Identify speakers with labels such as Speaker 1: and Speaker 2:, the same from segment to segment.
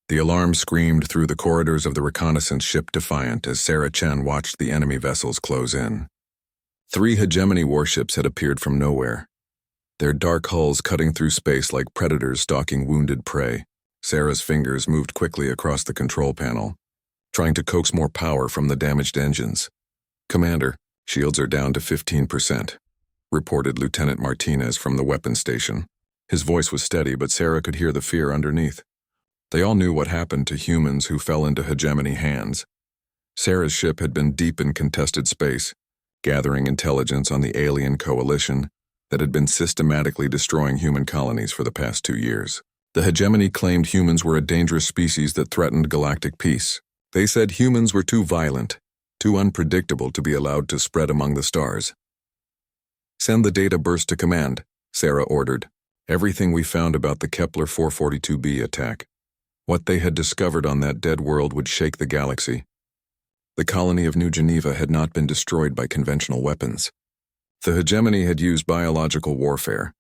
Speaker 1: The alarm screamed through the corridors of the reconnaissance ship Defiant as Sarah Chen watched the enemy vessels close in. 3 hegemony warships had appeared from nowhere, their dark hulls cutting through space like predators stalking wounded prey. Sarah's fingers moved quickly across the control panel, trying to coax more power from the damaged engines. "Commander, shields are down to 15%, reported Lieutenant Martinez from the weapons station. His voice was steady, but Sarah could hear the fear underneath. They all knew what happened to humans who fell into hegemony hands. Sarah's ship had been deep in contested space, gathering intelligence on the alien coalition that had been systematically destroying human colonies for the past 2 years. The hegemony claimed humans were a dangerous species that threatened galactic peace. They said humans were too violent, too unpredictable to be allowed to spread among the stars. "Send the data burst to command," Sarah ordered. "Everything we found about the Kepler 442b attack. What they had discovered on that dead world would shake the galaxy." The colony of New Geneva had not been destroyed by conventional weapons. The hegemony had used biological warfare,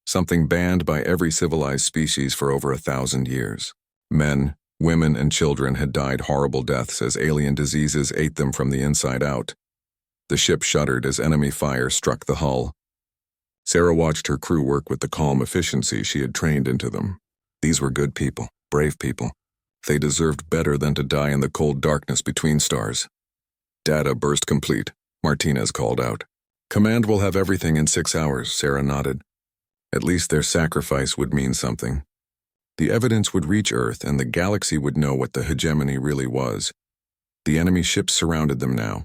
Speaker 1: something banned by every civilized species for over 1,000 years. Men, women, and children had died horrible deaths as alien diseases ate them from the inside out. The ship shuddered as enemy fire struck the hull. Sarah watched her crew work with the calm efficiency she had trained into them. These were good people, brave people. They deserved better than to die in the cold darkness between stars. "Data burst complete," Martinez called out. "Command will have everything in 6 hours," Sarah nodded. At least their sacrifice would mean something. The evidence would reach Earth and the galaxy would know what the hegemony really was. The enemy ships surrounded them now.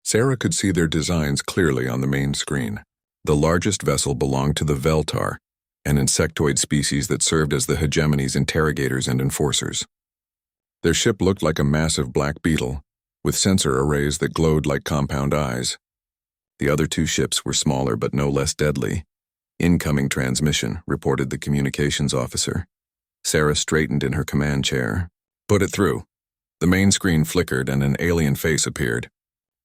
Speaker 1: Sarah could see their designs clearly on the main screen. The largest vessel belonged to the Veltar, an insectoid species that served as the hegemony's interrogators and enforcers. Their ship looked like a massive black beetle, with sensor arrays that glowed like compound eyes. The other 2 ships were smaller but no less deadly. "Incoming transmission," reported the communications officer. Sarah straightened in her command chair. "Put it through." The main screen flickered and an alien face appeared.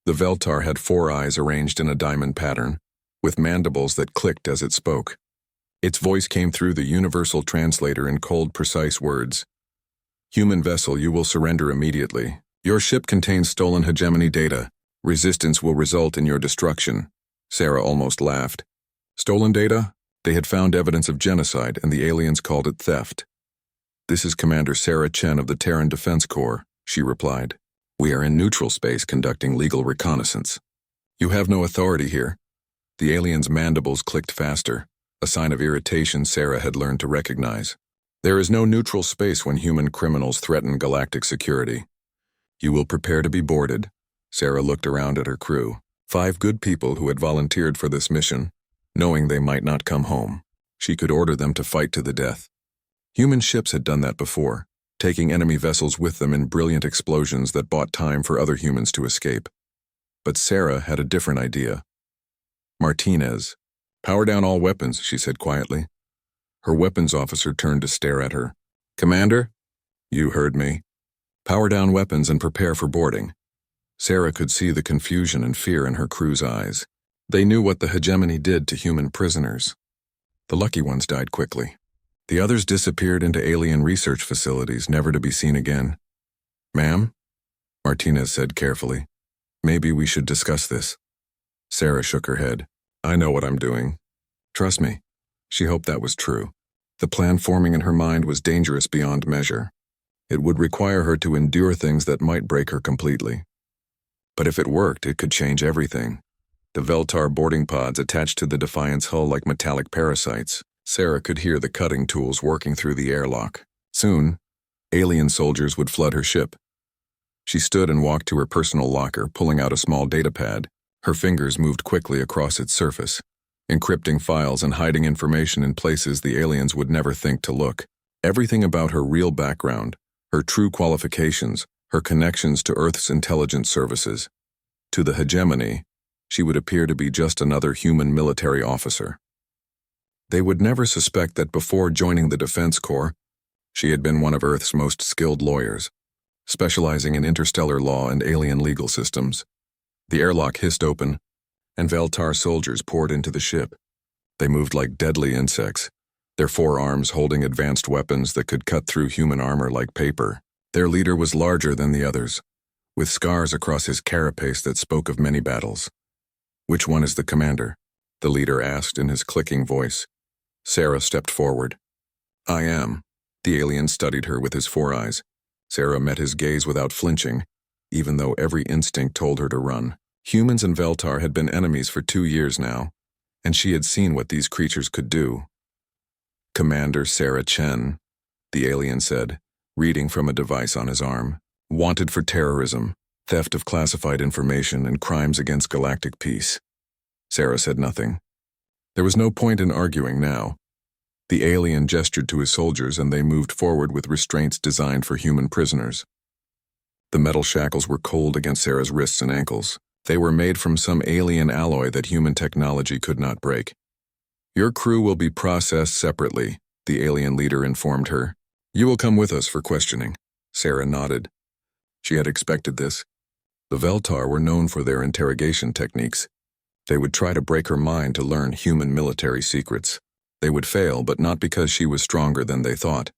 Speaker 1: The Veltar had 4 eyes arranged in a diamond pattern, with mandibles that clicked as it spoke. Its voice came through the universal translator in cold, precise words. "Human vessel, you will surrender immediately. Your ship contains stolen hegemony data. Resistance will result in your destruction." Sarah almost laughed. Stolen data? They had found evidence of genocide, and the aliens called it theft. "This is Commander Sarah Chen of the Terran Defense Corps," she replied. "We are in neutral space conducting legal reconnaissance. You have no authority here." The aliens' mandibles clicked faster, a sign of irritation Sarah had learned to recognize. "There is no neutral space when human criminals threaten galactic security. You will prepare to be boarded." Sarah looked around at her crew, 5 good people who had volunteered for this mission, knowing they might not come home. She could order them to fight to the death. Human ships had done that before, taking enemy vessels with them in brilliant explosions that bought time for other humans to escape. But Sarah had a different idea. "Martinez, power down all weapons," she said quietly. Her weapons officer turned to stare at her. "Commander?" "You heard me. Power down weapons and prepare for boarding." Sarah could see the confusion and fear in her crew's eyes. They knew what the hegemony did to human prisoners. The lucky ones died quickly. The others disappeared into alien research facilities, never to be seen again. "Ma'am?" Martinez said carefully. "Maybe we should discuss this." Sarah shook her head. "I know what I'm doing. Trust me." She hoped that was true. The plan forming in her mind was dangerous beyond measure. It would require her to endure things that might break her completely. But if it worked, it could change everything. The Veltar boarding pods attached to the Defiant's hull like metallic parasites. Sarah could hear the cutting tools working through the airlock. Soon, alien soldiers would flood her ship. She stood and walked to her personal locker, pulling out a small datapad. Her fingers moved quickly across its surface, encrypting files and hiding information in places the aliens would never think to look. Everything about her real background, her true qualifications, her connections to Earth's intelligence services. To the hegemony, she would appear to be just another human military officer. They would never suspect that before joining the Defense Corps, she had been one of Earth's most skilled lawyers, specializing in interstellar law and alien legal systems. The airlock hissed open, and Veltar soldiers poured into the ship. They moved like deadly insects, their forearms holding advanced weapons that could cut through human armor like paper. Their leader was larger than the others, with scars across his carapace that spoke of many battles. "Which one is the commander?" the leader asked in his clicking voice. Sarah stepped forward. "I am." The alien studied her with his four eyes. Sarah met his gaze without flinching, even though every instinct told her to run. Humans and Veltar had been enemies for 2 years now, and she had seen what these creatures could do. "Commander Sarah Chen," the alien said, reading from a device on his arm. "Wanted for terrorism, theft of classified information, and crimes against galactic peace." Sarah said nothing. There was no point in arguing now. The alien gestured to his soldiers and they moved forward with restraints designed for human prisoners. The metal shackles were cold against Sarah's wrists and ankles. They were made from some alien alloy that human technology could not break. "Your crew will be processed separately," the alien leader informed her. "You will come with us for questioning." Sarah nodded. She had expected this. The Veltar were known for their interrogation techniques. They would try to break her mind to learn human military secrets. They would fail, but not because she was stronger than they thought.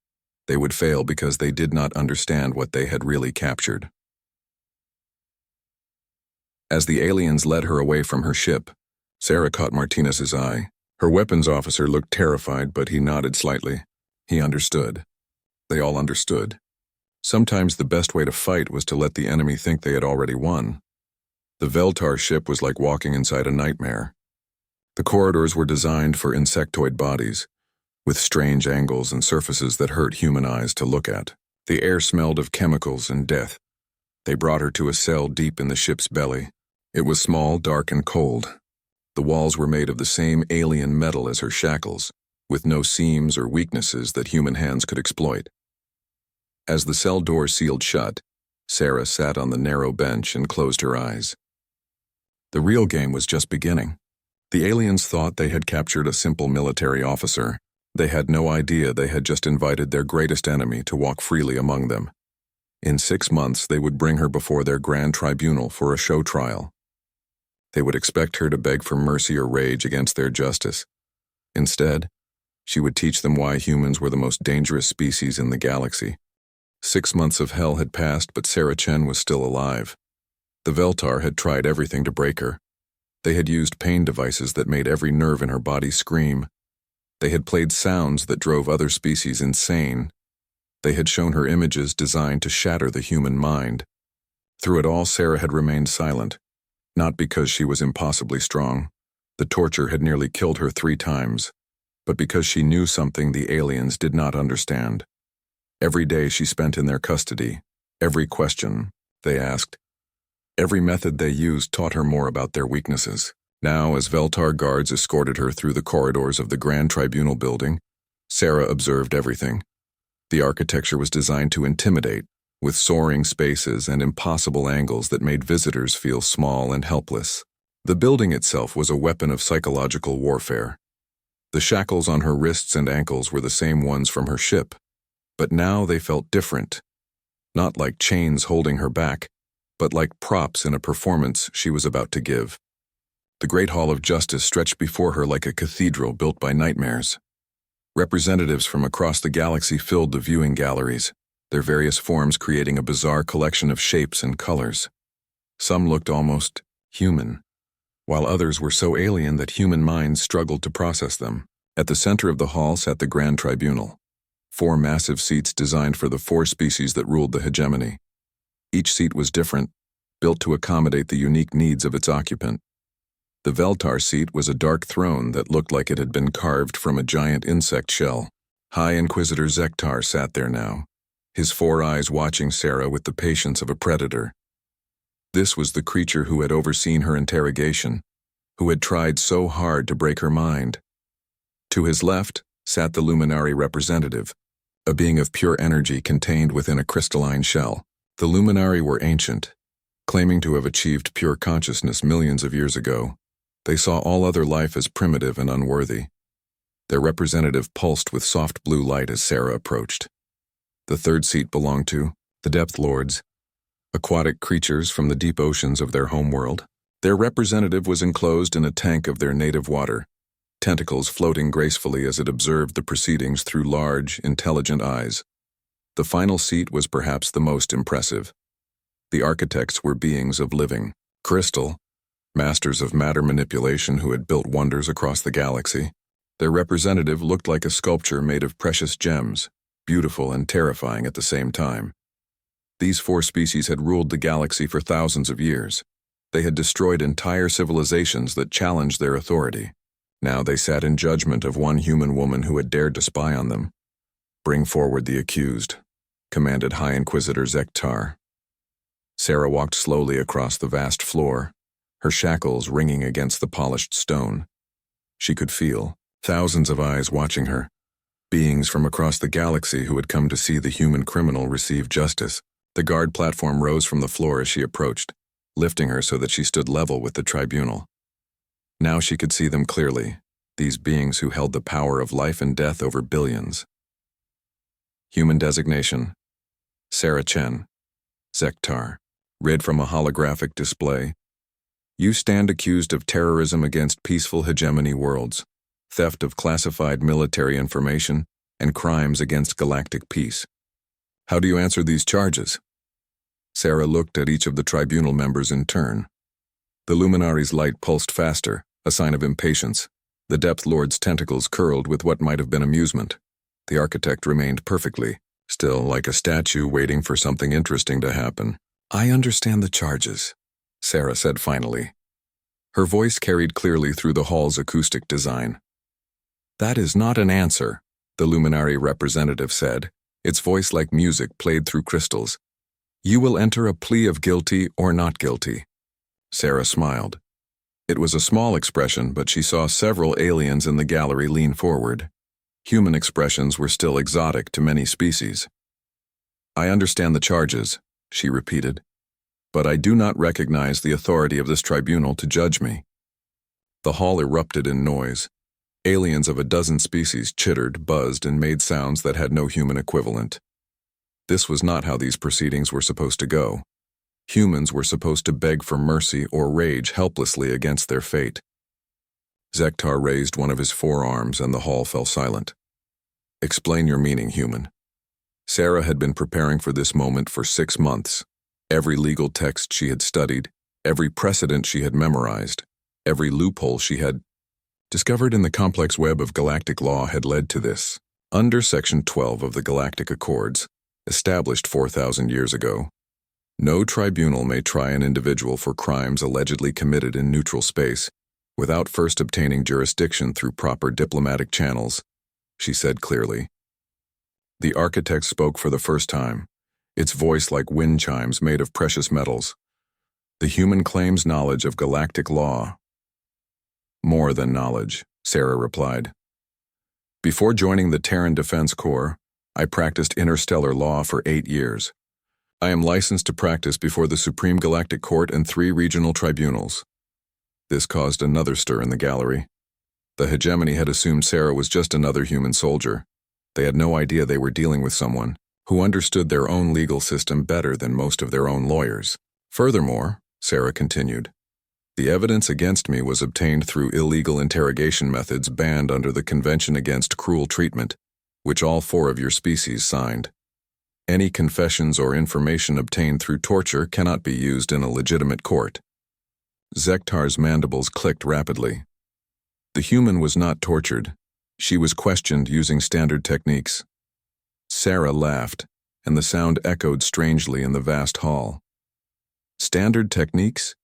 Speaker 1: They would fail because they did not understand what they had really captured. As the aliens led her away from her ship, Sarah caught Martinez's eye. Her weapons officer looked terrified, but he nodded slightly. He understood. They all understood. Sometimes the best way to fight was to let the enemy think they had already won. The Veltar ship was like walking inside a nightmare. The corridors were designed for insectoid bodies, with strange angles and surfaces that hurt human eyes to look at. The air smelled of chemicals and death. They brought her to a cell deep in the ship's belly. It was small, dark, and cold. The walls were made of the same alien metal as her shackles, with no seams or weaknesses that human hands could exploit. As the cell door sealed shut, Sarah sat on the narrow bench and closed her eyes. The real game was just beginning. The aliens thought they had captured a simple military officer. They had no idea they had just invited their greatest enemy to walk freely among them. In 6 months, they would bring her before their grand tribunal for a show trial. They would expect her to beg for mercy or rage against their justice. Instead, she would teach them why humans were the most dangerous species in the galaxy. 6 months of hell had passed, but Sarah Chen was still alive. The Veltar had tried everything to break her. They had used pain devices that made every nerve in her body scream. They had played sounds that drove other species insane. They had shown her images designed to shatter the human mind. Through it all, Sarah had remained silent, not because she was impossibly strong. The torture had nearly killed her 3 times, but because she knew something the aliens did not understand. Every day she spent in their custody, every question they asked, every method they used taught her more about their weaknesses. Now, as Veltar guards escorted her through the corridors of the Grand Tribunal building, Sarah observed everything. The architecture was designed to intimidate, with soaring spaces and impossible angles that made visitors feel small and helpless. The building itself was a weapon of psychological warfare. The shackles on her wrists and ankles were the same ones from her ship, but now they felt different. Not like chains holding her back, but like props in a performance she was about to give. The Great Hall of Justice stretched before her like a cathedral built by nightmares. Representatives from across the galaxy filled the viewing galleries, their various forms creating a bizarre collection of shapes and colors. Some looked almost human, while others were so alien that human minds struggled to process them. At the center of the hall sat the Grand Tribunal, 4 massive seats designed for the 4 species that ruled the hegemony. Each seat was different, built to accommodate the unique needs of its occupant. The Veltar seat was a dark throne that looked like it had been carved from a giant insect shell. High Inquisitor Zektar sat there now, his 4 eyes watching Sarah with the patience of a predator. This was the creature who had overseen her interrogation, who had tried so hard to break her mind. To his left sat the Luminary representative, a being of pure energy contained within a crystalline shell. The Luminary were ancient, claiming to have achieved pure consciousness millions of years ago. They saw all other life as primitive and unworthy. Their representative pulsed with soft blue light as Sarah approached. The 3rd seat belonged to the Depth Lords, aquatic creatures from the deep oceans of their homeworld. Their representative was enclosed in a tank of their native water, tentacles floating gracefully as it observed the proceedings through large, intelligent eyes. The final seat was perhaps the most impressive. The architects were beings of living crystal, masters of matter manipulation who had built wonders across the galaxy. Their representative looked like a sculpture made of precious gems, beautiful and terrifying at the same time. These four species had ruled the galaxy for thousands of years. They had destroyed entire civilizations that challenged their authority. Now they sat in judgment of one human woman who had dared to spy on them. "Bring forward the accused," commanded High Inquisitor Zektar. Sarah walked slowly across the vast floor, her shackles ringing against the polished stone. She could feel thousands of eyes watching her, beings from across the galaxy who had come to see the human criminal receive justice. The guard platform rose from the floor as she approached, lifting her so that she stood level with the tribunal. Now she could see them clearly, these beings who held the power of life and death over billions. Human designation: Sarah Chen. Zektar. Read from a holographic display. You stand accused of terrorism against peaceful hegemony worlds, theft of classified military information, and crimes against galactic peace. How do you answer these charges? Sarah looked at each of the tribunal members in turn. The luminary's light pulsed faster, a sign of impatience. The Depth Lord's tentacles curled with what might have been amusement. The architect remained perfectly still, like a statue waiting for something interesting to happen. "I understand the charges," Sarah said finally. Her voice carried clearly through the hall's acoustic design. "That is not an answer," the luminary representative said, its voice like music played through crystals. "You will enter a plea of guilty or not guilty." Sarah smiled. It was a small expression, but she saw several aliens in the gallery lean forward. Human expressions were still exotic to many species. "I understand the charges," she repeated, "but I do not recognize the authority of this tribunal to judge me." The hall erupted in noise. Aliens of a dozen species chittered, buzzed, and made sounds that had no human equivalent. This was not how these proceedings were supposed to go. Humans were supposed to beg for mercy or rage helplessly against their fate. Zektar raised one of his forearms and the hall fell silent. "Explain your meaning, human." Sarah had been preparing for this moment for 6 months. Every legal text she had studied, every precedent she had memorized, every loophole she had discovered in the complex web of galactic law had led to this. Under Section 12 of the Galactic Accords, established 4,000 years ago, no tribunal may try an individual for crimes allegedly committed in neutral space without first obtaining jurisdiction through proper diplomatic channels, she said clearly. The architect spoke for the first time, its voice like wind chimes made of precious metals. "The human claims knowledge of galactic law." "More than knowledge," Sarah replied. "Before joining the Terran Defense Corps, I practiced interstellar law for 8 years. I am licensed to practice before the Supreme Galactic Court and 3 regional tribunals." This caused another stir in the gallery. The hegemony had assumed Sarah was just another human soldier. They had no idea they were dealing with someone who understood their own legal system better than most of their own lawyers. "Furthermore," Sarah continued, "the evidence against me was obtained through illegal interrogation methods banned under the Convention Against Cruel Treatment, which all 4 of your species signed. Any confessions or information obtained through torture cannot be used in a legitimate court." Zektar's mandibles clicked rapidly. The human was not tortured. She was questioned using standard techniques. Sarah laughed, and the sound echoed strangely in the vast hall. "Standard techniques?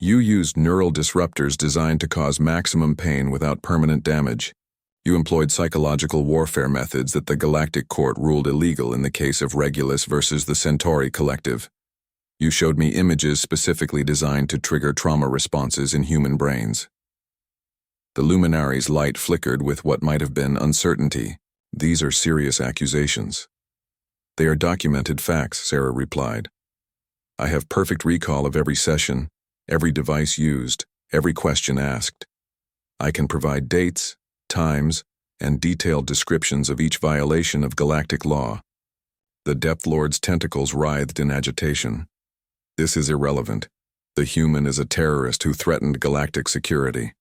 Speaker 1: You used neural disruptors designed to cause maximum pain without permanent damage. You employed psychological warfare methods that the Galactic Court ruled illegal in the case of Regulus versus the Centauri Collective. You showed me images specifically designed to trigger trauma responses in human brains." The luminary's light flickered with what might have been uncertainty. "These are serious accusations." "They are documented facts," Sarah replied. "I have perfect recall of every session, every device used, every question asked. I can provide dates, times, and detailed descriptions of each violation of galactic law." The Depth Lord's tentacles writhed in agitation. "This is irrelevant. The human is a terrorist who threatened galactic security."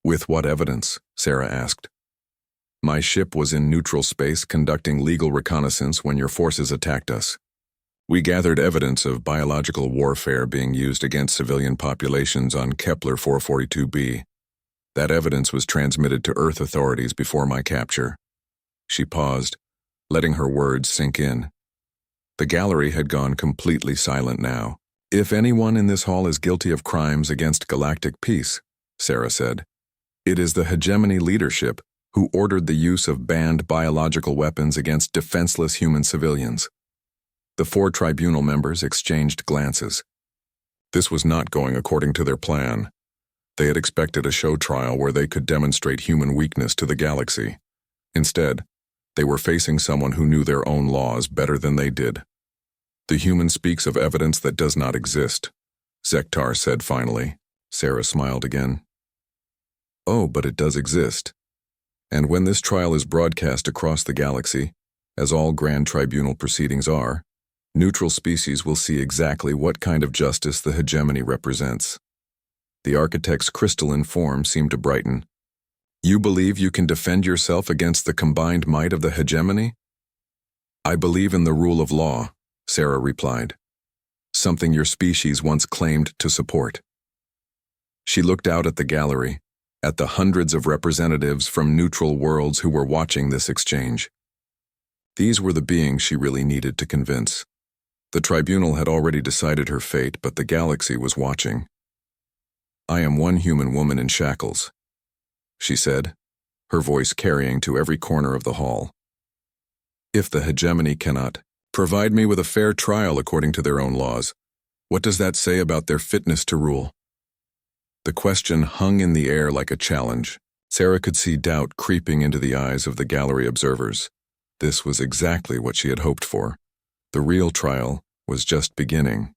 Speaker 1: With what evidence? Sarah asked. My ship was in neutral space conducting legal reconnaissance when your forces attacked us. We gathered evidence of biological warfare being used against civilian populations on Kepler 442b. That evidence was transmitted to Earth authorities before my capture. She paused, letting her words sink in. The gallery had gone completely silent now. If anyone in this hall is guilty of crimes against galactic peace, Sarah said, it is the hegemony leadership who ordered the use of banned biological weapons against defenseless human civilians. The 4 tribunal members exchanged glances. This was not going according to their plan. They had expected a show trial where they could demonstrate human weakness to the galaxy. Instead, they were facing someone who knew their own laws better than they did. The human speaks of evidence that does not exist, Zektar said finally. Sarah smiled again. Oh, but it does exist. And when this trial is broadcast across the galaxy, as all Grand Tribunal proceedings are, neutral species will see exactly what kind of justice the hegemony represents. The architect's crystalline form seemed to brighten. You believe you can defend yourself against the combined might of the hegemony? I believe in the rule of law, Sarah replied, something your species once claimed to support. She looked out at the gallery, at the hundreds of representatives from neutral worlds who were watching this exchange. These were the beings she really needed to convince. The tribunal had already decided her fate, but the galaxy was watching. I am one human woman in shackles, she said, her voice carrying to every corner of the hall. If the hegemony cannot provide me with a fair trial according to their own laws, what does that say about their fitness to rule? The question hung in the air like a challenge. Sarah could see doubt creeping into the eyes of the gallery observers. This was exactly what she had hoped for. The real trial was just beginning.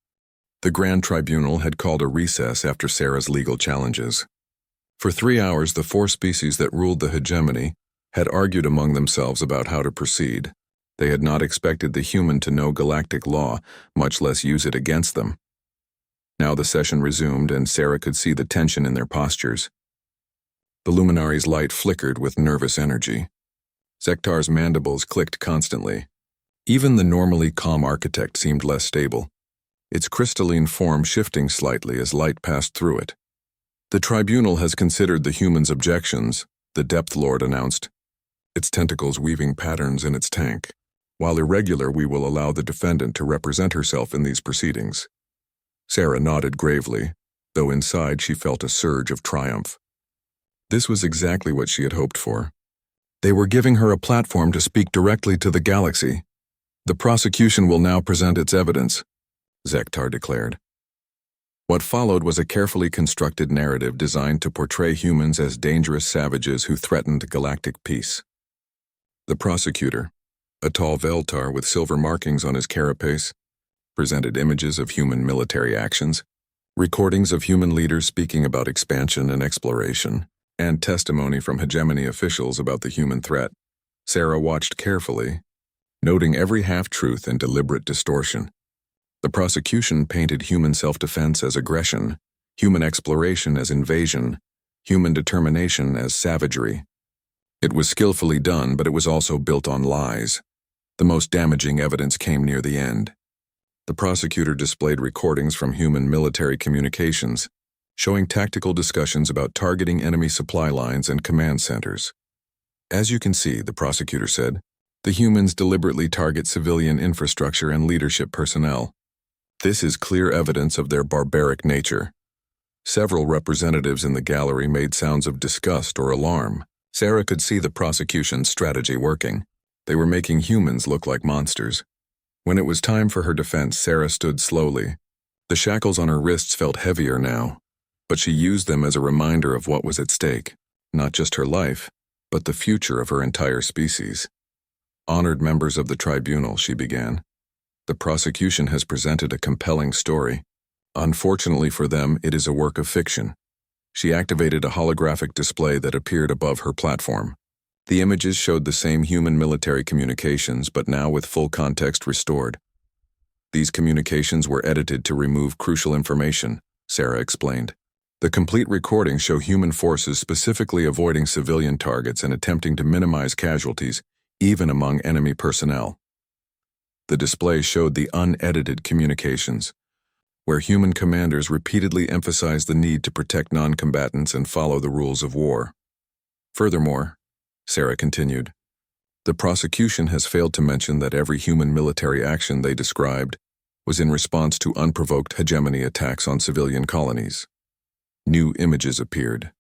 Speaker 1: The Grand Tribunal had called a recess after Sarah's legal challenges. For 3 hours, the 4 species that ruled the hegemony had argued among themselves about how to proceed. They had not expected the human to know galactic law, much less use it against them. Now the session resumed, and Sarah could see the tension in their postures. The luminary's light flickered with nervous energy. Zektar's mandibles clicked constantly. Even the normally calm architect seemed less stable, its crystalline form shifting slightly as light passed through it. The tribunal has considered the human's objections, the Depth Lord announced, its tentacles weaving patterns in its tank. While irregular, we will allow the defendant to represent herself in these proceedings. Sarah nodded gravely, though inside she felt a surge of triumph. This was exactly what she had hoped for. They were giving her a platform to speak directly to the galaxy. The prosecution will now present its evidence, Zektar declared. What followed was a carefully constructed narrative designed to portray humans as dangerous savages who threatened galactic peace. The prosecutor, a tall Veltar with silver markings on his carapace, presented images of human military actions, recordings of human leaders speaking about expansion and exploration, and testimony from hegemony officials about the human threat. Sarah watched carefully, noting every half-truth and deliberate distortion. The prosecution painted human self-defense as aggression, human exploration as invasion, human determination as savagery. It was skillfully done, but it was also built on lies. The most damaging evidence came near the end. The prosecutor displayed recordings from human military communications, showing tactical discussions about targeting enemy supply lines and command centers. As you can see, the prosecutor said, the humans deliberately target civilian infrastructure and leadership personnel. This is clear evidence of their barbaric nature. Several representatives in the gallery made sounds of disgust or alarm. Sarah could see the prosecution's strategy working. They were making humans look like monsters. When it was time for her defense, Sarah stood slowly. The shackles on her wrists felt heavier now, but she used them as a reminder of what was at stake, not just her life, but the future of her entire species. Honored members of the tribunal, she began. The prosecution has presented a compelling story. Unfortunately for them, it is a work of fiction. She activated a holographic display that appeared above her platform. The images showed the same human military communications, but now with full context restored. These communications were edited to remove crucial information, Sarah explained. The complete recordings show human forces specifically avoiding civilian targets and attempting to minimize casualties, even among enemy personnel. The display showed the unedited communications, where human commanders repeatedly emphasized the need to protect non-combatants and follow the rules of war. Furthermore, Sarah continued, the prosecution has failed to mention that every human military action they described was in response to unprovoked hegemony attacks on civilian colonies. New images appeared,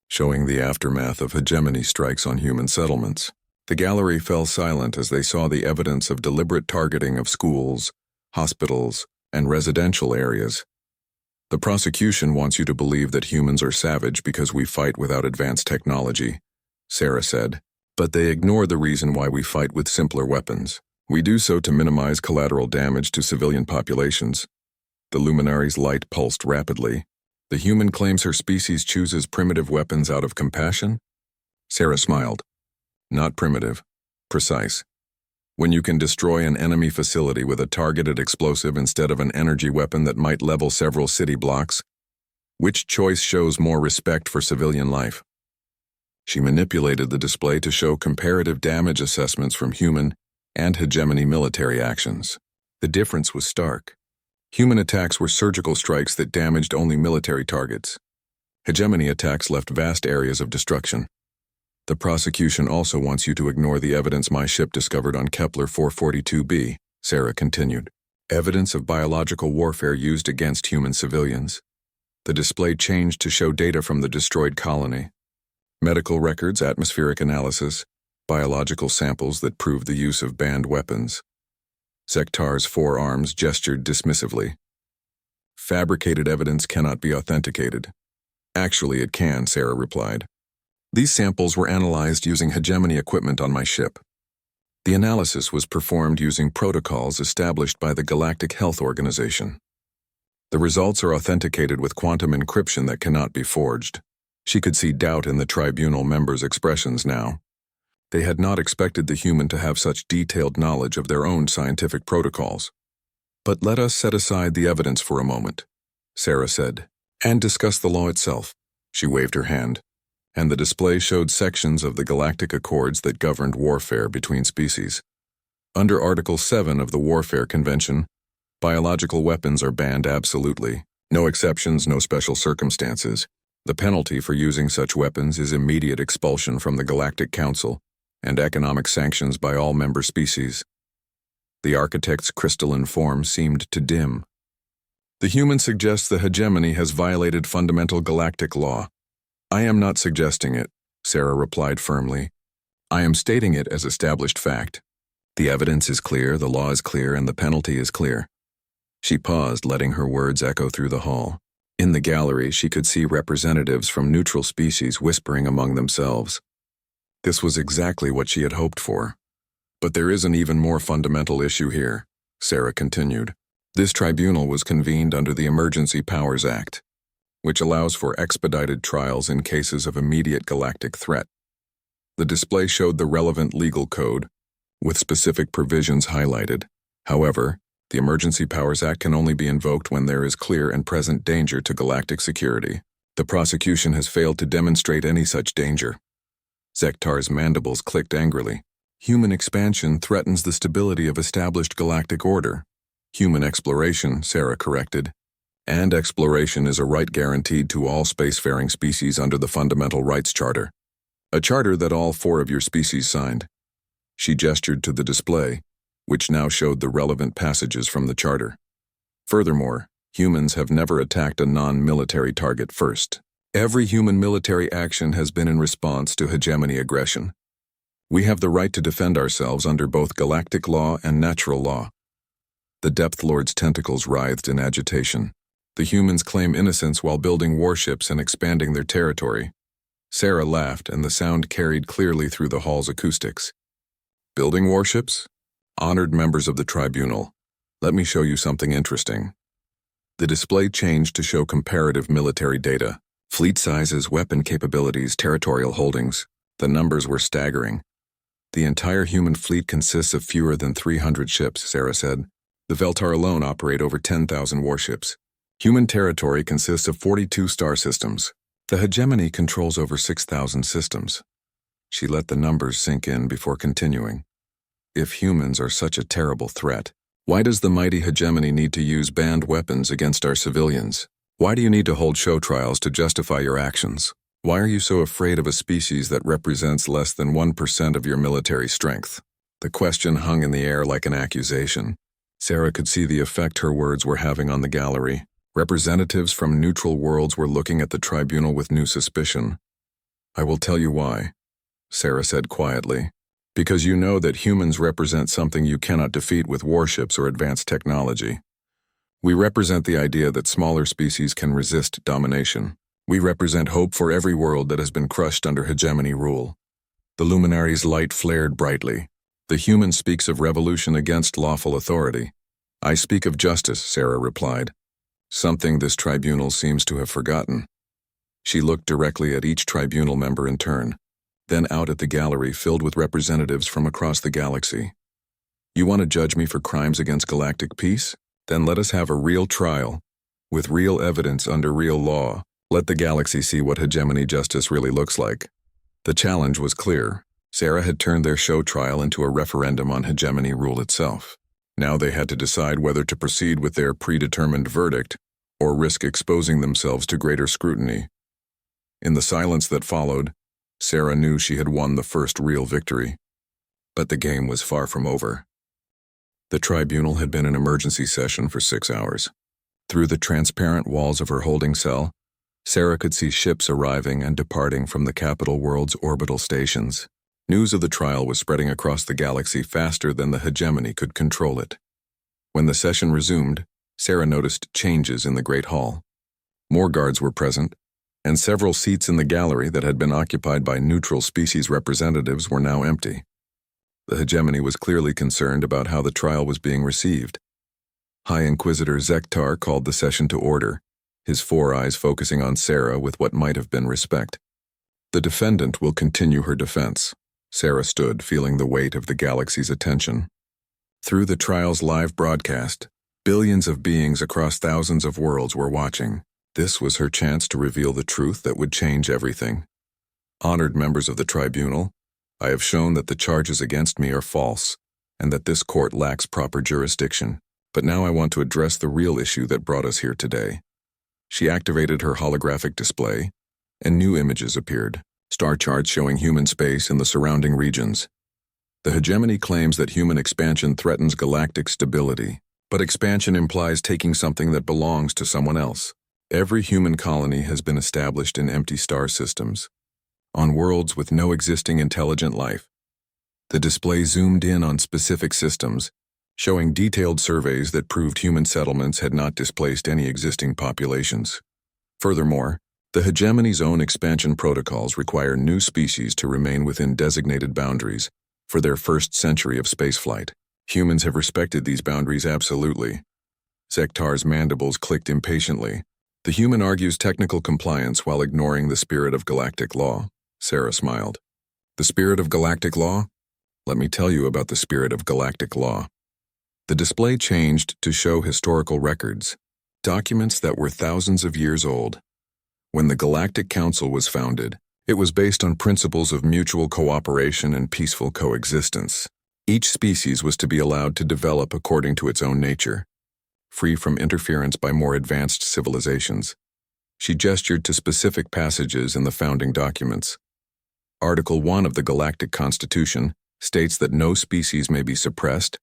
Speaker 1: showing the aftermath of hegemony strikes on human settlements. The gallery fell silent as they saw the evidence of deliberate targeting of schools, hospitals, and residential areas. The prosecution wants you to believe that humans are savage because we fight without advanced technology, Sarah said, but they ignore the reason why we fight with simpler weapons. We do so to minimize collateral damage to civilian populations. The luminary's light pulsed rapidly. The human claims her species chooses primitive weapons out of compassion? Sarah smiled. Not primitive, precise. When you can destroy an enemy facility with a targeted explosive instead of an energy weapon that might level several city blocks, which choice shows more respect for civilian life? She manipulated the display to show comparative damage assessments from human and hegemony military actions. The difference was stark. Human attacks were surgical strikes that damaged only military targets. Hegemony attacks left vast areas of destruction. The prosecution also wants you to ignore the evidence my ship discovered on Kepler 442b, Sarah continued. Evidence of biological warfare used against human civilians. The display changed to show data from the destroyed colony. Medical records, atmospheric analysis, biological samples that proved the use of banned weapons. Sektar's forearms gestured dismissively. Fabricated evidence cannot be authenticated. Actually, it can, Sarah replied. These samples were analyzed using hegemony equipment on my ship. The analysis was performed using protocols established by the Galactic Health Organization. The results are authenticated with quantum encryption that cannot be forged. She could see doubt in the tribunal members' expressions now. They had not expected the human to have such detailed knowledge of their own scientific protocols. But let us set aside the evidence for a moment, Sarah said, and discuss the law itself. She waved her hand, and the display showed sections of the Galactic Accords that governed warfare between species. Under Article 7 of the Warfare Convention, biological weapons are banned absolutely. No exceptions, no special circumstances. The penalty for using such weapons is immediate expulsion from the Galactic Council and economic sanctions by all member species. The architect's crystalline form seemed to dim. The human suggests the hegemony has violated fundamental galactic law. I am not suggesting it, Sarah replied firmly. I am stating it as established fact. The evidence is clear, the law is clear, and the penalty is clear. She paused, letting her words echo through the hall. In the gallery, she could see representatives from neutral species whispering among themselves. This was exactly what she had hoped for. But there is an even more fundamental issue here, Sarah continued. This tribunal was convened under the Emergency Powers Act, which allows for expedited trials in cases of immediate galactic threat. The display showed the relevant legal code, with specific provisions highlighted. However, the Emergency Powers Act can only be invoked when there is clear and present danger to galactic security. The prosecution has failed to demonstrate any such danger. Sektar's mandibles clicked angrily. Human expansion threatens the stability of established galactic order. Human exploration, Sarah corrected. And exploration is a right guaranteed to all spacefaring species under the Fundamental Rights Charter. A charter that all 4 of your species signed. She gestured to the display, which now showed the relevant passages from the charter. Furthermore, humans have never attacked a non-military target first. Every human military action has been in response to hegemony aggression. We have the right to defend ourselves under both galactic law and natural law. The Depth Lord's tentacles writhed in agitation. The humans claim innocence while building warships and expanding their territory. Sarah laughed, and the sound carried clearly through the hall's acoustics. Building warships? Honored members of the tribunal, let me show you something interesting. The display changed to show comparative military data. Fleet sizes, weapon capabilities, territorial holdings. The numbers were staggering. The entire human fleet consists of fewer than 300 ships, Sarah said. The Veltar alone operate over 10,000 warships. Human territory consists of 42 star systems. The hegemony controls over 6,000 systems. She let the numbers sink in before continuing. If humans are such a terrible threat, why does the mighty hegemony need to use banned weapons against our civilians? Why do you need to hold show trials to justify your actions? Why are you so afraid of a species that represents less than 1% of your military strength? The question hung in the air like an accusation. Sarah could see the effect her words were having on the gallery. Representatives from neutral worlds were looking at the tribunal with new suspicion. I will tell you why, Sarah said quietly. Because you know that humans represent something you cannot defeat with warships or advanced technology. We represent the idea that smaller species can resist domination. We represent hope for every world that has been crushed under hegemony rule. The luminary's light flared brightly. The human speaks of revolution against lawful authority. I speak of justice, Sarah replied. Something this tribunal seems to have forgotten. She looked directly at each tribunal member in turn, then out at the gallery filled with representatives from across the galaxy. You want to judge me for crimes against galactic peace? Then let us have a real trial, with real evidence under real law. Let the galaxy see what hegemony justice really looks like. The challenge was clear. Sarah had turned their show trial into a referendum on hegemony rule itself. Now they had to decide whether to proceed with their predetermined verdict or risk exposing themselves to greater scrutiny. In the silence that followed, Sarah knew she had won the first real victory. But the game was far from over. The tribunal had been in emergency session for 6 hours. Through the transparent walls of her holding cell, Sarah could see ships arriving and departing from the capital world's orbital stations. News of the trial was spreading across the galaxy faster than the hegemony could control it. When the session resumed, Sarah noticed changes in the Great Hall. More guards were present, and several seats in the gallery that had been occupied by neutral species representatives were now empty. The hegemony was clearly concerned about how the trial was being received. High Inquisitor Zektar called the session to order, his 4 eyes focusing on Sarah with what might have been respect. The defendant will continue her defense. Sarah stood, feeling the weight of the galaxy's attention. Through the trial's live broadcast, billions of beings across thousands of worlds were watching. This was her chance to reveal the truth that would change everything. Honored members of the tribunal, I have shown that the charges against me are false, and that this court lacks proper jurisdiction. But now I want to address the real issue that brought us here today. She activated her holographic display, and new images appeared, star charts showing human space and the surrounding regions. The hegemony claims that human expansion threatens galactic stability, but expansion implies taking something that belongs to someone else. Every human colony has been established in empty star systems, on worlds with no existing intelligent life. The display zoomed in on specific systems, showing detailed surveys that proved human settlements had not displaced any existing populations. Furthermore, the hegemony's own expansion protocols require new species to remain within designated boundaries for their first century of spaceflight. Humans have respected these boundaries absolutely. Zektar's mandibles clicked impatiently. The human argues technical compliance while ignoring the spirit of galactic law. Sarah smiled. The spirit of galactic law? Let me tell you about the spirit of galactic law. The display changed to show historical records, documents that were thousands of years old. When the Galactic Council was founded, it was based on principles of mutual cooperation and peaceful coexistence. Each species was to be allowed to develop according to its own nature, free from interference by more advanced civilizations. She gestured to specific passages in the founding documents. Article 1 of the Galactic Constitution states that no species may be suppressed,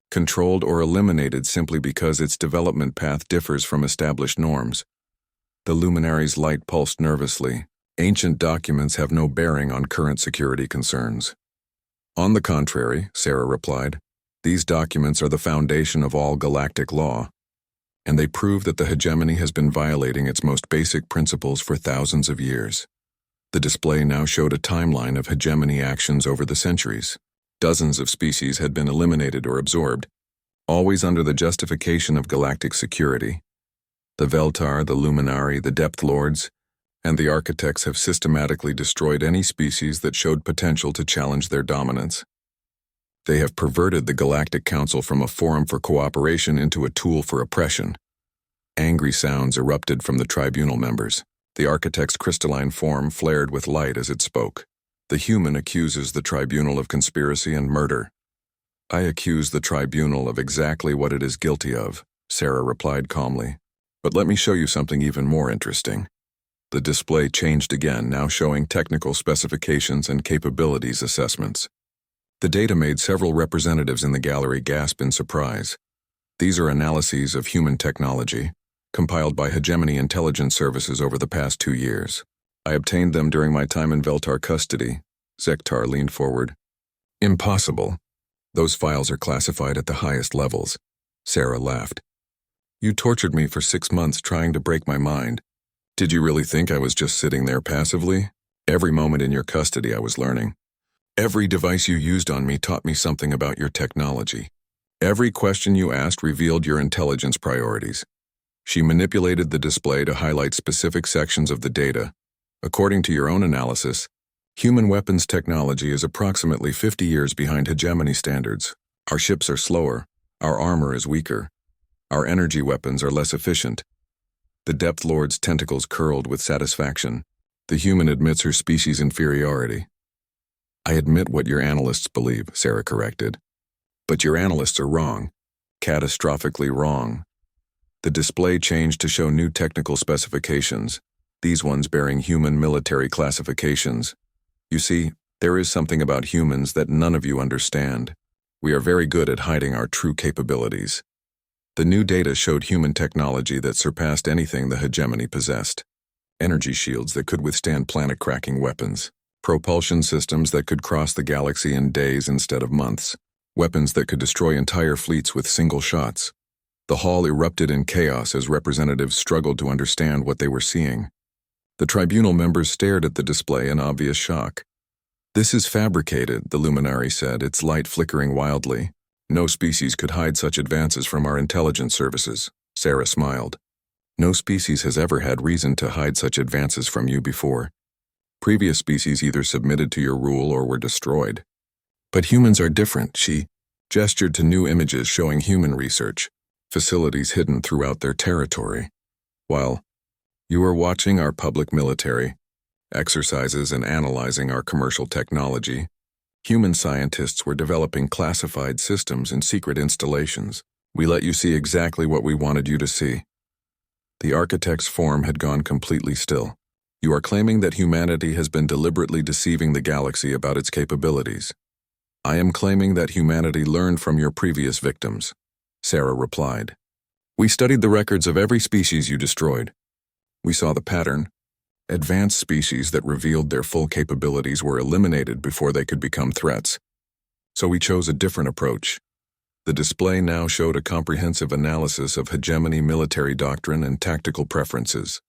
Speaker 1: controlled, or eliminated simply because its development path differs from established norms. The luminary's light pulsed nervously. Ancient documents have no bearing on current security concerns. On the contrary, Sarah replied, these documents are the foundation of all galactic law, and they prove that the hegemony has been violating its most basic principles for thousands of years. The display now showed a timeline of hegemony actions over the centuries. Dozens of species had been eliminated or absorbed, always under the justification of galactic security. The Veltar, the Luminari, the Depth Lords, and the Architects have systematically destroyed any species that showed potential to challenge their dominance. They have perverted the Galactic Council from a forum for cooperation into a tool for oppression. Angry sounds erupted from the tribunal members. The architect's crystalline form flared with light as it spoke. The human accuses the tribunal of conspiracy and murder. I accuse the tribunal of exactly what it is guilty of, Sarah replied calmly. But let me show you something even more interesting. The display changed again, now showing technical specifications and capabilities assessments. The data made several representatives in the gallery gasp in surprise. These are analyses of human technology, compiled by Hegemony Intelligence Services over the past 2 years. I obtained them during my time in Veltar custody. Zektar leaned forward. Impossible. Those files are classified at the highest levels. Sarah laughed. You tortured me for 6 months trying to break my mind. Did you really think I was just sitting there passively? Every moment in your custody I was learning. Every device you used on me taught me something about your technology. Every question you asked revealed your intelligence priorities. She manipulated the display to highlight specific sections of the data. According to your own analysis, human weapons technology is approximately 50 years behind hegemony standards. Our ships are slower. Our armor is weaker. Our energy weapons are less efficient. The Depth Lord's tentacles curled with satisfaction. The human admits her species' inferiority. I admit what your analysts believe, Sarah corrected. But your analysts are wrong. Catastrophically wrong. The display changed to show new technical specifications, these ones bearing human military classifications. You see, there is something about humans that none of you understand. We are very good at hiding our true capabilities. The new data showed human technology that surpassed anything the hegemony possessed. Energy shields that could withstand planet-cracking weapons. Propulsion systems that could cross the galaxy in days instead of months. Weapons that could destroy entire fleets with single shots. The hall erupted in chaos as representatives struggled to understand what they were seeing. The tribunal members stared at the display in obvious shock. This is fabricated, the luminary said, its light flickering wildly. No species could hide such advances from our intelligence services. Sarah smiled. No species has ever had reason to hide such advances from you before. Previous species either submitted to your rule or were destroyed. But humans are different, she gestured to new images showing human research, facilities hidden throughout their territory. While you are watching our public military exercises and analyzing our commercial technology, human scientists were developing classified systems in secret installations. We let you see exactly what we wanted you to see. The architect's form had gone completely still. You are claiming that humanity has been deliberately deceiving the galaxy about its capabilities. I am claiming that humanity learned from your previous victims, Sarah replied. We studied the records of every species you destroyed. We saw the pattern. Advanced species that revealed their full capabilities were eliminated before they could become threats. So we chose a different approach. The display now showed a comprehensive analysis of hegemony military doctrine and tactical preferences.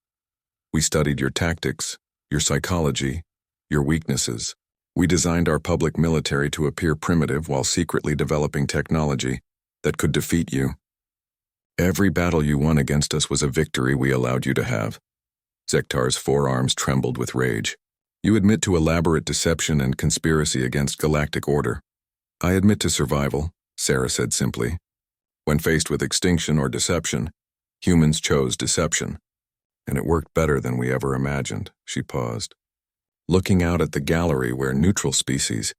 Speaker 1: We studied your tactics, your psychology, your weaknesses. We designed our public military to appear primitive while secretly developing technology that could defeat you. Every battle you won against us was a victory we allowed you to have. Zektar's forearms trembled with rage. You admit to elaborate deception and conspiracy against galactic order. I admit to survival, Sarah said simply. When faced with extinction or deception, humans chose deception. And it worked better than we ever imagined, she paused. Looking out at the gallery where neutral species,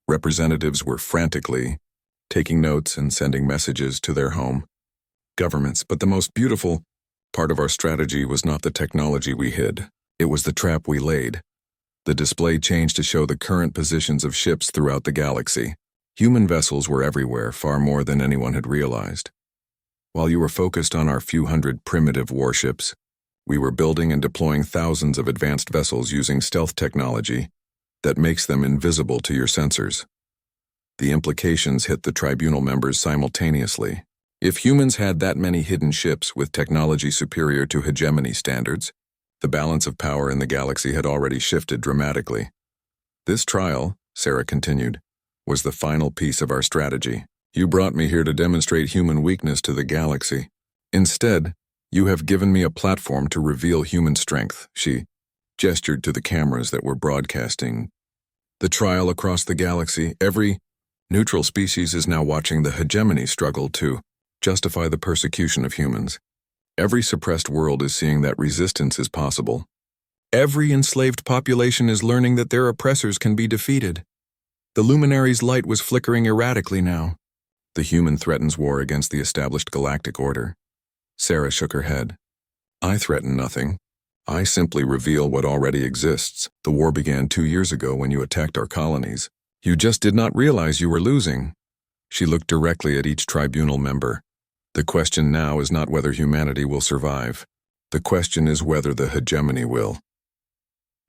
Speaker 1: representatives were frantically taking notes and sending messages to their home governments, but the most beautiful part of our strategy was not the technology we hid. It was the trap we laid. The display changed to show the current positions of ships throughout the galaxy. Human vessels were everywhere, far more than anyone had realized. While you were focused on our few hundred primitive warships, we were building and deploying thousands of advanced vessels using stealth technology that makes them invisible to your sensors. The implications hit the tribunal members simultaneously. If humans had that many hidden ships with technology superior to hegemony standards, the balance of power in the galaxy had already shifted dramatically. This trial, Sarah continued, was the final piece of our strategy. You brought me here to demonstrate human weakness to the galaxy. Instead, you have given me a platform to reveal human strength, she gestured to the cameras that were broadcasting the trial across the galaxy. Every neutral species is now watching the hegemony struggle to justify the persecution of humans. Every suppressed world is seeing that resistance is possible. Every enslaved population is learning that their oppressors can be defeated. The luminary's light was flickering erratically now. The human threatens war against the established galactic order. Sarah shook her head. I threaten nothing. I simply reveal what already exists. The war began 2 years ago when you attacked our colonies. You just did not realize you were losing. She looked directly at each tribunal member. The question now is not whether humanity will survive. The question is whether the hegemony will.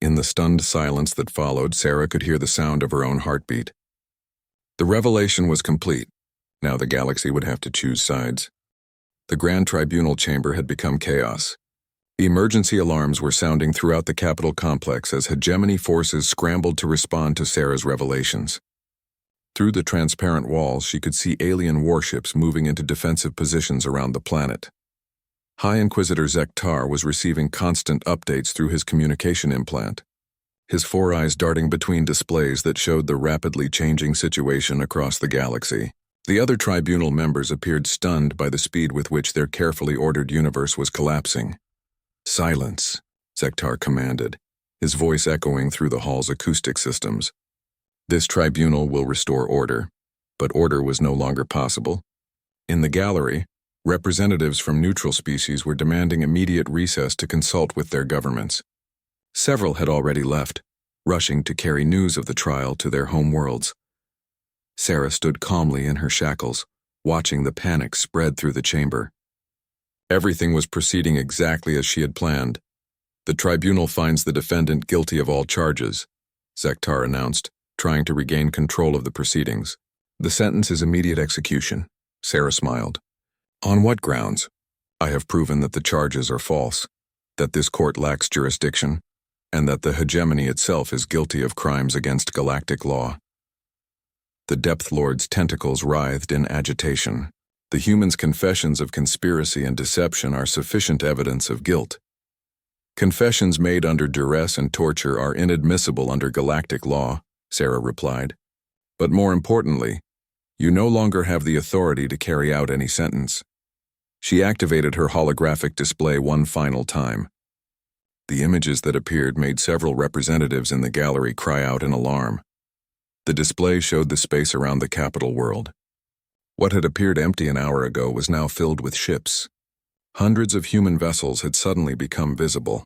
Speaker 1: In the stunned silence that followed, Sarah could hear the sound of her own heartbeat. The revelation was complete. Now the galaxy would have to choose sides. The Grand Tribunal chamber had become chaos. Emergency alarms were sounding throughout the Capitol complex as hegemony forces scrambled to respond to Sarah's revelations. Through the transparent walls, she could see alien warships moving into defensive positions around the planet. High Inquisitor Zektar was receiving constant updates through his communication implant, his 4 eyes darting between displays that showed the rapidly changing situation across the galaxy. The other tribunal members appeared stunned by the speed with which their carefully ordered universe was collapsing. Silence, Zektar commanded, his voice echoing through the hall's acoustic systems. This tribunal will restore order, but order was no longer possible. In the gallery, representatives from neutral species were demanding immediate recess to consult with their governments. Several had already left, rushing to carry news of the trial to their home worlds. Sarah stood calmly in her shackles, watching the panic spread through the chamber. Everything was proceeding exactly as she had planned. The tribunal finds the defendant guilty of all charges, Zektar announced, trying to regain control of the proceedings. The sentence is immediate execution, Sarah smiled. On what grounds? I have proven that the charges are false, that this court lacks jurisdiction, and that the hegemony itself is guilty of crimes against galactic law. The Depth Lord's tentacles writhed in agitation. The humans' confessions of conspiracy and deception are sufficient evidence of guilt. Confessions made under duress and torture are inadmissible under galactic law, Sarah replied. But more importantly, you no longer have the authority to carry out any sentence. She activated her holographic display one final time. The images that appeared made several representatives in the gallery cry out in alarm. The display showed the space around the capital world. What had appeared empty an hour ago was now filled with ships. Hundreds of human vessels had suddenly become visible,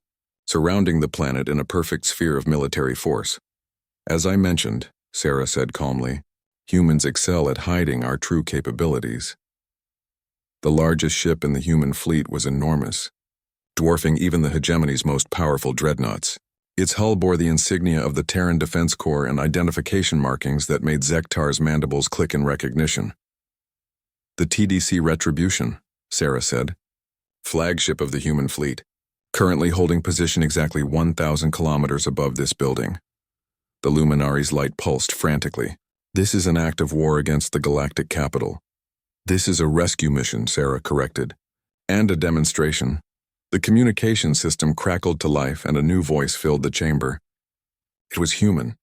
Speaker 1: surrounding the planet in a perfect sphere of military force. As I mentioned, Sarah said calmly, humans excel at hiding our true capabilities. The largest ship in the human fleet was enormous, dwarfing even the hegemony's most powerful dreadnoughts. Its hull bore the insignia of the Terran Defense Corps and identification markings that made Zektar's mandibles click in recognition. The TDC Retribution, Sarah said, flagship of the human fleet, currently holding position exactly 1,000 kilometers above this building. The luminary's light pulsed frantically. This is an act of war against the galactic capital. This is a rescue mission, Sarah corrected, and a demonstration. The communication system crackled to life and a new voice filled the chamber. It was human,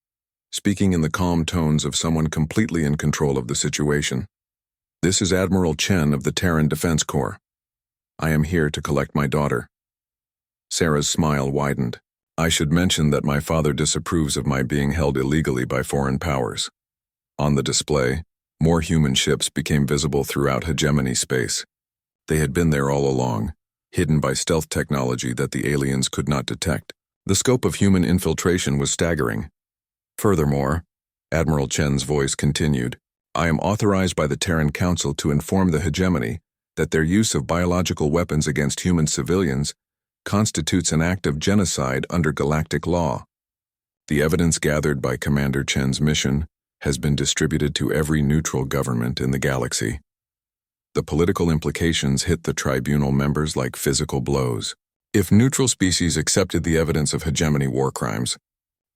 Speaker 1: speaking in the calm tones of someone completely in control of the situation. This is Admiral Chen of the Terran Defense Corps. I am here to collect my daughter. Sarah's smile widened. I should mention that my father disapproves of my being held illegally by foreign powers. On the display, more human ships became visible throughout hegemony space. They had been there all along, hidden by stealth technology that the aliens could not detect. The scope of human infiltration was staggering. Furthermore, Admiral Chen's voice continued, I am authorized by the Terran Council to inform the hegemony that their use of biological weapons against human civilians constitutes an act of genocide under galactic law. The evidence gathered by Commander Chen's mission has been distributed to every neutral government in the galaxy. The political implications hit the tribunal members like physical blows. If neutral species accepted the evidence of hegemony war crimes,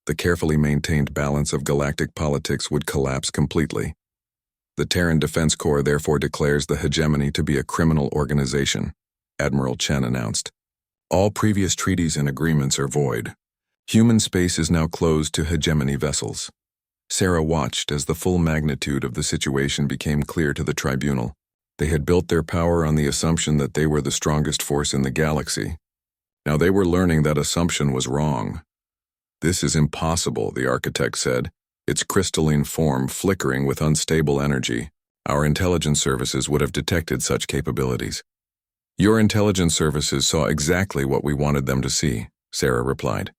Speaker 1: the carefully maintained balance of galactic politics would collapse completely. The Terran Defense Corps therefore declares the hegemony to be a criminal organization, Admiral Chen announced. All previous treaties and agreements are void. Human space is now closed to hegemony vessels. Sarah watched as the full magnitude of the situation became clear to the tribunal. They had built their power on the assumption that they were the strongest force in the galaxy. Now they were learning that assumption was wrong. "This is impossible," the architect said, its crystalline form flickering with unstable energy. "Our intelligence services would have detected such capabilities." "Your intelligence services saw exactly what we wanted them to see," Sarah replied.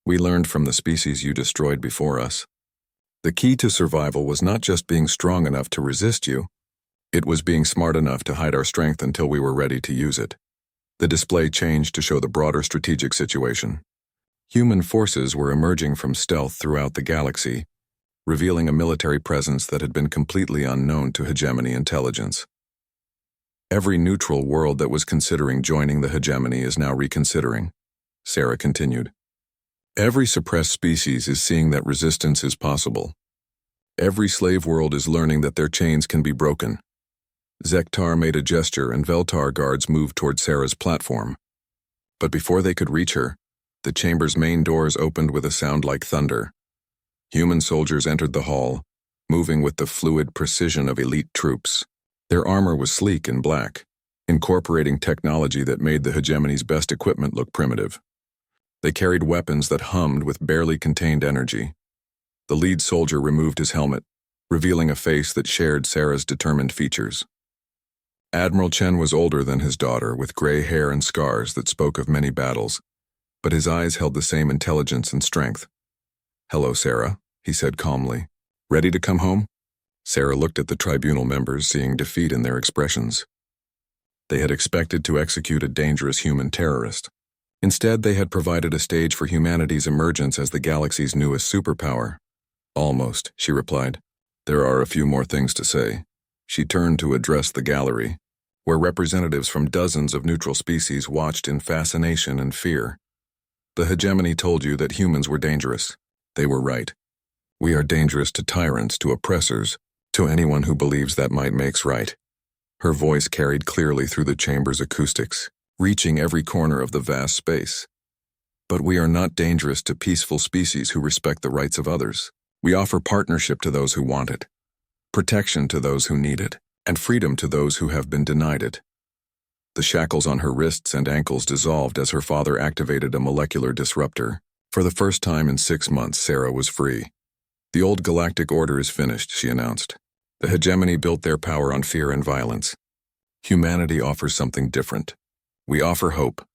Speaker 1: "We learned from the species you destroyed before us. The key to survival was not just being strong enough to resist you, it was being smart enough to hide our strength until we were ready to use it." The display changed to show the broader strategic situation. Human forces were emerging from stealth throughout the galaxy, revealing a military presence that had been completely unknown to hegemony intelligence. "Every neutral world that was considering joining the hegemony is now reconsidering," Sarah continued. "Every suppressed species is seeing that resistance is possible. Every slave world is learning that their chains can be broken." Zektar made a gesture and Veltar guards moved toward Sarah's platform. But before they could reach her, the chamber's main doors opened with a sound like thunder. Human soldiers entered the hall, moving with the fluid precision of elite troops. Their armor was sleek and black, incorporating technology that made the hegemony's best equipment look primitive. They carried weapons that hummed with barely contained energy. The lead soldier removed his helmet, revealing a face that shared Sarah's determined features. Admiral Chen was older than his daughter, with gray hair and scars that spoke of many battles, but his eyes held the same intelligence and strength. "Hello, Sarah," he said calmly. "Ready to come home?" Sarah looked at the tribunal members, seeing defeat in their expressions. They had expected to execute a dangerous human terrorist. Instead, they had provided a stage for humanity's emergence as the galaxy's newest superpower. "Almost," she replied. "There are a few more things to say." She turned to address the gallery, where representatives from dozens of neutral species watched in fascination and fear. "The hegemony told you that humans were dangerous. They were right. We are dangerous to tyrants, to oppressors, to anyone who believes that might makes right." Her voice carried clearly through the chamber's acoustics, reaching every corner of the vast space. "But we are not dangerous to peaceful species who respect the rights of others. We offer partnership to those who want it, protection to those who need it, and freedom to those who have been denied it." The shackles on her wrists and ankles dissolved as her father activated a molecular disruptor. For the first time in 6 months, Sarah was free. "The old galactic order is finished," she announced. "The hegemony built their power on fear and violence. Humanity offers something different. We offer hope."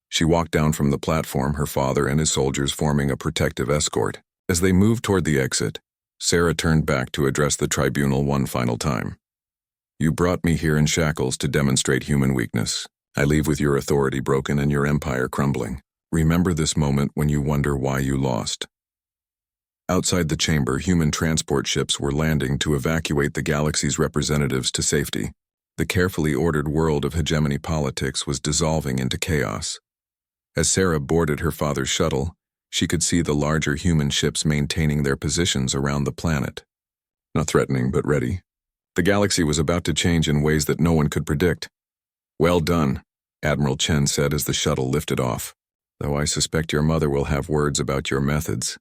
Speaker 1: She walked down from the platform, her father and his soldiers forming a protective escort. As they moved toward the exit, Sarah turned back to address the tribunal one final time. "You brought me here in shackles to demonstrate human weakness. I leave with your authority broken and your empire crumbling. Remember this moment when you wonder why you lost." Outside the chamber, human transport ships were landing to evacuate the galaxy's representatives to safety. The carefully ordered world of hegemony politics was dissolving into chaos. As Sarah boarded her father's shuttle, she could see the larger human ships maintaining their positions around the planet. Not threatening, but ready. The galaxy was about to change in ways that no one could predict. "Well done," Admiral Chen said as the shuttle lifted off. "Though I suspect your mother will have words about your methods."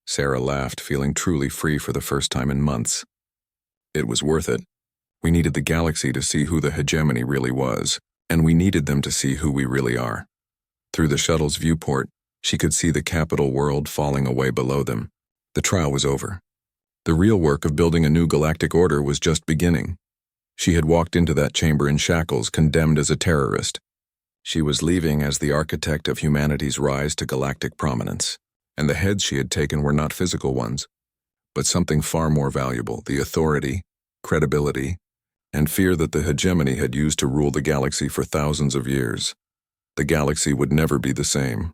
Speaker 1: Sarah laughed, feeling truly free for the first time in months. "It was worth it. We needed the galaxy to see who the hegemony really was, and we needed them to see who we really are." Through the shuttle's viewport, she could see the capital world falling away below them. The trial was over. The real work of building a new galactic order was just beginning. She had walked into that chamber in shackles, condemned as a terrorist. She was leaving as the architect of humanity's rise to galactic prominence, and the heads she had taken were not physical ones, but something far more valuable: the authority, credibility, and fear that the hegemony had used to rule the galaxy for thousands of years. The galaxy would never be the same.